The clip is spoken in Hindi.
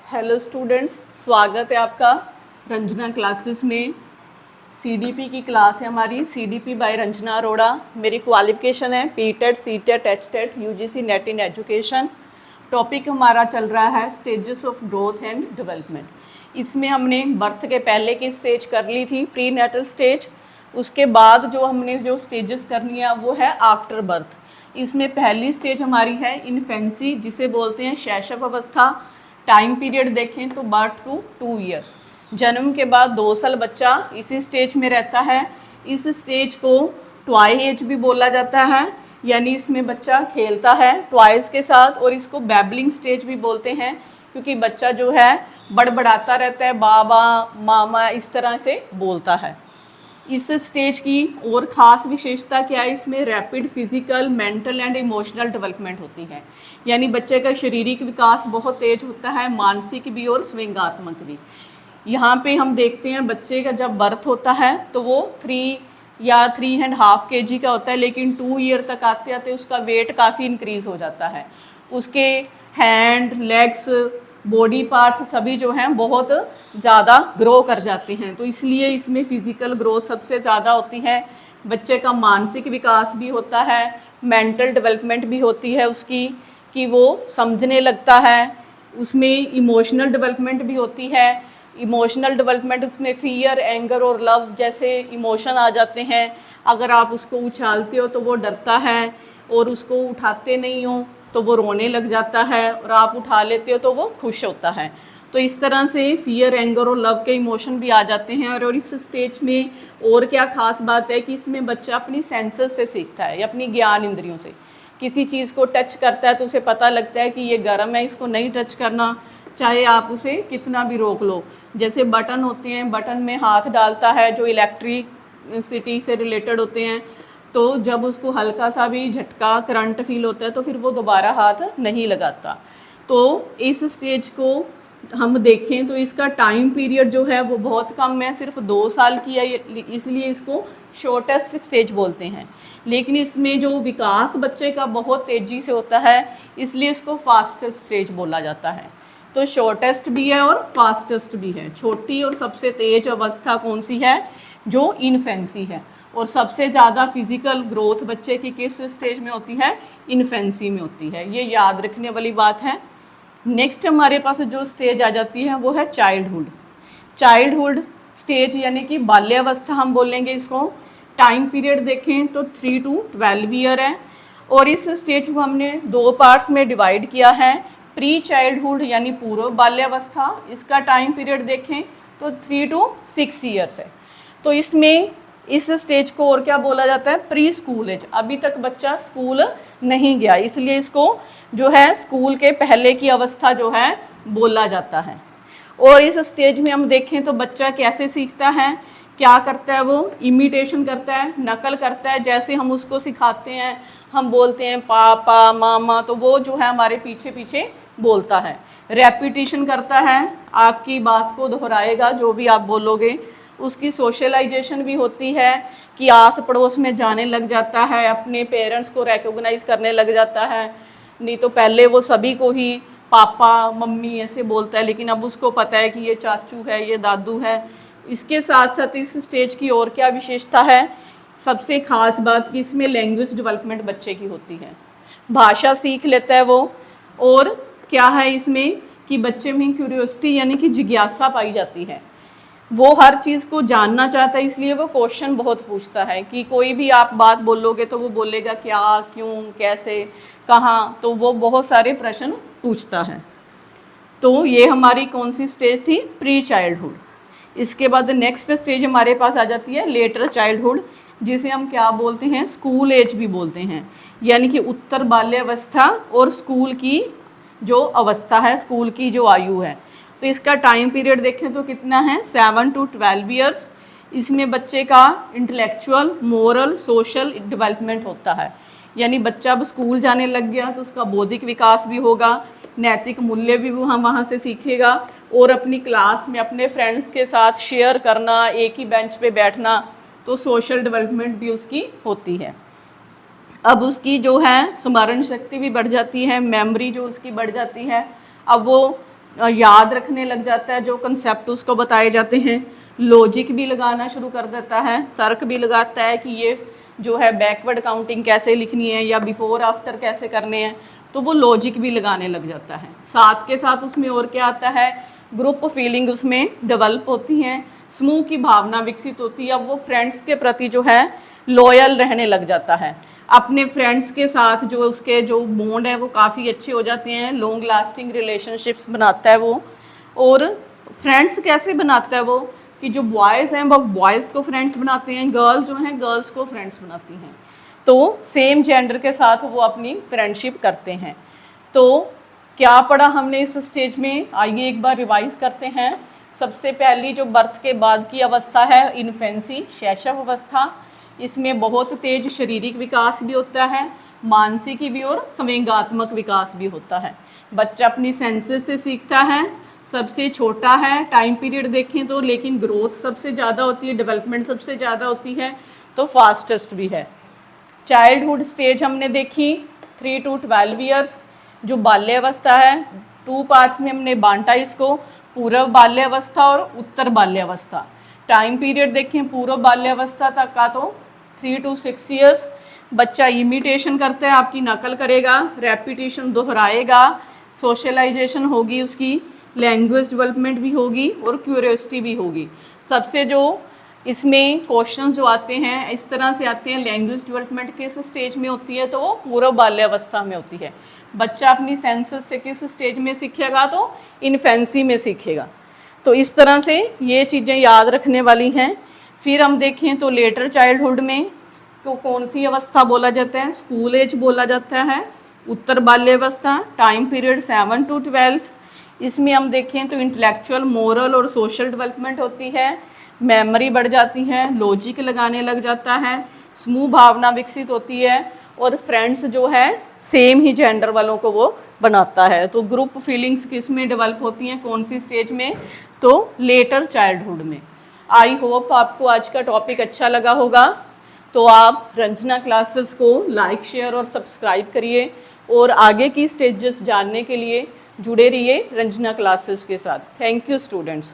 हेलो स्टूडेंट्स, स्वागत है आपका रंजना क्लासेस में। सीडीपी की क्लास है हमारी, सीडीपी बाय रंजना अरोड़ा। मेरी क्वालिफिकेशन है PTET, CTET, HTET, UGC net in education. Topic हमारा चल रहा है stages of growth and development. इसमें हमने बर्थ के पहले की स्टेज कर ली थी, प्री नेटल स्टेज। उसके बाद जो हमने जो स्टेजेस करनी है वो है आफ्टर बर्थ। इसमें पहली स्टेज हमारी है इन्फेंसी, जिसे बोलते हैं शैशव अवस्था। टाइम पीरियड देखें तो बर्थ टू 2 ईयर्स, जन्म के बाद 2 साल बच्चा इसी स्टेज में रहता है। इस स्टेज को टॉय एज भी बोला जाता है, यानी इसमें बच्चा खेलता है टॉयज़ के साथ। और इसको बैबलिंग स्टेज भी बोलते हैं, क्योंकि बच्चा जो है बड़बड़ाता रहता है, बाबा मामा इस तरह से बोलता है। इस स्टेज की और ख़ास विशेषता क्या है, इसमें rapid physical, mental and emotional development होती है। यानी बच्चे का शारीरिक विकास बहुत तेज होता है, मानसिक भी और व्यंग्यात्मक भी। यहाँ पे हम देखते हैं बच्चे का जब बर्थ होता है तो वो 3 या 3.5 kg का होता है, लेकिन 2 ईयर तक आते आते उसका वेट काफ़ी इंक्रीज़ हो जाता है। उसके हैंड, लेग्स, बॉडी पार्ट्स सभी जो हैं बहुत ज़्यादा ग्रो कर जाते हैं। तो इसलिए इसमें फ़िज़िकल ग्रोथ सबसे ज़्यादा होती है। बच्चे का मानसिक विकास भी होता है, मेंटल डेवलपमेंट भी होती है उसकी, कि वो समझने लगता है। उसमें इमोशनल डेवलपमेंट भी होती है। इमोशनल डेवलपमेंट उसमें फियर, एंगर और लव जैसे इमोशन आ जाते हैं। अगर आप उसको उछालते हो तो वो डरता है, और उसको उठाते नहीं हो तो वो रोने लग जाता है, और आप उठा लेते हो तो वो खुश होता है। तो इस तरह से फियर, एंगर और लव के इमोशन भी आ जाते हैं। और इस स्टेज में और क्या ख़ास बात है कि इसमें बच्चा अपनी सेंसेस से सीखता है, या अपनी ज्ञान इंद्रियों से। किसी चीज़ को टच करता है तो उसे पता लगता है कि ये गर्म है, इसको नहीं टच करना, चाहे आप उसे कितना भी रोक लो। जैसे बटन होते हैं, बटन में हाथ डालता है जो इलेक्ट्रिसिटी से रिलेटेड होते हैं, तो जब उसको हल्का सा भी झटका, करंट फील होता है तो फिर वो दोबारा हाथ नहीं लगाता। तो इस स्टेज को हम देखें तो इसका टाइम पीरियड जो है वो बहुत कम है, सिर्फ 2 साल की है, इसलिए इसको शॉर्टेस्ट स्टेज बोलते हैं। लेकिन इसमें जो विकास बच्चे का बहुत तेज़ी से होता है, इसलिए इसको फास्टेस्ट स्टेज बोला जाता है। तो शॉर्टेस्ट भी है और फास्टेस्ट भी है। छोटी और सबसे तेज अवस्था कौन सी है? जो इन्फेंसी है। और सबसे ज़्यादा फिजिकल ग्रोथ बच्चे की किस स्टेज में होती है? इन्फेंसी में होती है। ये याद रखने वाली बात है। नेक्स्ट हमारे पास जो स्टेज आ जाती है वो है चाइल्डहुड। चाइल्डहुड स्टेज यानी कि बाल्यावस्था हम बोलेंगे इसको। टाइम पीरियड देखें तो 3 to 12 ईयर है। और इस स्टेज को हमने 2 पार्ट्स में डिवाइड किया है। प्री चाइल्डहुड यानी पूर्व बाल्यावस्था, इसका टाइम पीरियड देखें तो 3 to 6 ईयर्स है। तो इसमें इस स्टेज को और क्या बोला जाता है? Preschool age. अभी तक बच्चा स्कूल नहीं गया, इसलिए इसको जो है स्कूल के पहले की अवस्था जो है बोला जाता है। और इस स्टेज में हम देखें तो बच्चा कैसे सीखता है, क्या करता है? वो इमिटेशन करता है, नकल करता है। जैसे हम उसको सिखाते हैं, हम बोलते हैं पापा मामा, तो वो जो है हमारे पीछे पीछे बोलता है। रेपिटेशन करता है, आपकी बात को दोहराएगा, जो भी आप बोलोगे। उसकी सोशलाइजेशन भी होती है कि आस पड़ोस में जाने लग जाता है, अपने पेरेंट्स को रिकॉग्नाइज करने लग जाता है। नहीं तो पहले वो सभी को ही पापा मम्मी ऐसे बोलता है, लेकिन अब उसको पता है कि ये चाचू है, ये दादू है। इसके साथ साथ इस स्टेज की और क्या विशेषता है? सबसे ख़ास बात कि इसमें लैंग्वेज डेवलपमेंट बच्चे की होती है, भाषा सीख लेता है वो। और क्या है इसमें कि बच्चे में क्यूरियोसिटी यानी कि जिज्ञासा पाई जाती है। वो हर चीज़ को जानना चाहता है, इसलिए वो क्वेश्चन बहुत पूछता है कि कोई भी आप बात बोलोगे तो वो बोलेगा क्या, क्यों, कैसे, कहाँ। तो वो बहुत सारे प्रश्न पूछता है। तो ये हमारी कौन सी स्टेज थी? Pre childhood. इसके बाद नेक्स्ट स्टेज हमारे पास आ जाती है लेटर चाइल्डहुड, जिसे हम क्या बोलते हैं? स्कूल एज भी बोलते हैं। यानी कि उत्तर बाल्यावस्था और स्कूल की जो अवस्था है, स्कूल की जो आयु है। तो इसका टाइम पीरियड देखें तो कितना है? 7 to 12 ईयर्स। इसमें बच्चे का इंटेलेक्चुअल, मोरल, सोशल डेवलपमेंट होता है। यानी बच्चा अब स्कूल जाने लग गया तो उसका बौद्धिक विकास भी होगा, नैतिक मूल्य भी वो हम वहाँ से सीखेगा, और अपनी क्लास में अपने फ्रेंड्स के साथ शेयर करना, एक ही बेंच पे बैठना, तो सोशल डेवलपमेंट भी उसकी होती है। अब उसकी जो है स्मरण शक्ति भी बढ़ जाती है, मेमोरी जो उसकी बढ़ जाती है। अब वो याद रखने लग जाता है जो कंसेप्ट उसको बताए जाते हैं। लॉजिक भी लगाना शुरू कर देता है, तर्क भी लगाता है कि ये जो है बैकवर्ड काउंटिंग कैसे लिखनी है या बिफोर आफ्टर कैसे करने हैं, तो वो लॉजिक भी लगाने लग जाता है। साथ के साथ उसमें और क्या आता है, ग्रुप फीलिंग उसमें डेवलप होती हैं, समूह की भावना विकसित होती है। अब वो फ्रेंड्स के प्रति जो है लॉयल रहने लग जाता है, अपने फ्रेंड्स के साथ जो उसके जो बॉन्ड है वो काफ़ी अच्छे हो जाते हैं, लॉन्ग लास्टिंग रिलेशनशिप्स बनाता है वो। और फ्रेंड्स कैसे बनाता है वो, कि जो बॉयज़ हैं वो बॉयज़ को फ्रेंड्स बनाते हैं, गर्ल्स जो हैं गर्ल्स को फ्रेंड्स बनाती हैं, तो सेम जेंडर के साथ वो अपनी फ्रेंडशिप करते हैं। तो क्या पढ़ा हमने इस स्टेज में, आइए एक बार रिवाइज करते हैं। सबसे पहली जो बर्थ के बाद की अवस्था है इन्फेंसी, शैशव अवस्था, इसमें बहुत तेज शारीरिक विकास भी होता है, मानसिक भी और संवेगात्मक विकास भी होता है। बच्चा अपनी सेंसेस से सीखता है, सबसे छोटा है टाइम पीरियड देखें तो, लेकिन ग्रोथ सबसे ज़्यादा होती है, डेवलपमेंट सबसे ज़्यादा होती है, तो फास्टेस्ट भी है। चाइल्डहुड स्टेज हमने देखी 3 to 12 ईयर्स, जो बाल्यावस्था है 2 पार्ट्स में हमने बांटा इसको, पूर्व बाल्यावस्था और उत्तर बाल्यावस्था। टाइम पीरियड देखें पूर्व बाल्यावस्था तक का तो 3 to 6 ईयर्स। बच्चा इमिटेशन करता है, आपकी नकल करेगा, रेपिटेशन दोहराएगा, सोशलाइजेशन होगी उसकी, लैंग्वेज डेवलपमेंट भी होगी और क्यूरियोसिटी भी होगी। सबसे जो इसमें क्वेश्चन जो आते हैं इस तरह से आते हैं, लैंग्वेज डेवलपमेंट किस स्टेज में होती है, तो वो पूर्व बाल्यावस्था में होती है। बच्चा अपनी सेंसेस से किस स्टेज में सीखेगा, तो इन्फेंसी में सीखेगा। तो इस तरह से ये चीज़ें याद रखने वाली हैं। फिर हम देखें तो लेटर चाइल्डहुड में तो कौन सी अवस्था बोला जाता है, स्कूल एज बोला जाता है, उत्तर बाल्यावस्था, टाइम पीरियड 7 to 12। इसमें हम देखें तो इंटेलेक्चुअल, मोरल और सोशल डेवलपमेंट होती है, मेमोरी बढ़ जाती है, लॉजिक लगाने लग जाता है, समूह भावना विकसित होती है, और फ्रेंड्स जो है सेम ही जेंडर वालों को वो बनाता है। तो ग्रुप फीलिंग्स किस में डेवलप होती हैं, कौन सी स्टेज में, तो लेटर चाइल्डहुड में। आई होप आपको आज का टॉपिक अच्छा लगा होगा। तो आप रंजना क्लासेस को लाइक, शेयर और सब्सक्राइब करिए, और आगे की स्टेजेस जानने के लिए जुड़े रहिए रंजना क्लासेस के साथ। Thank you students.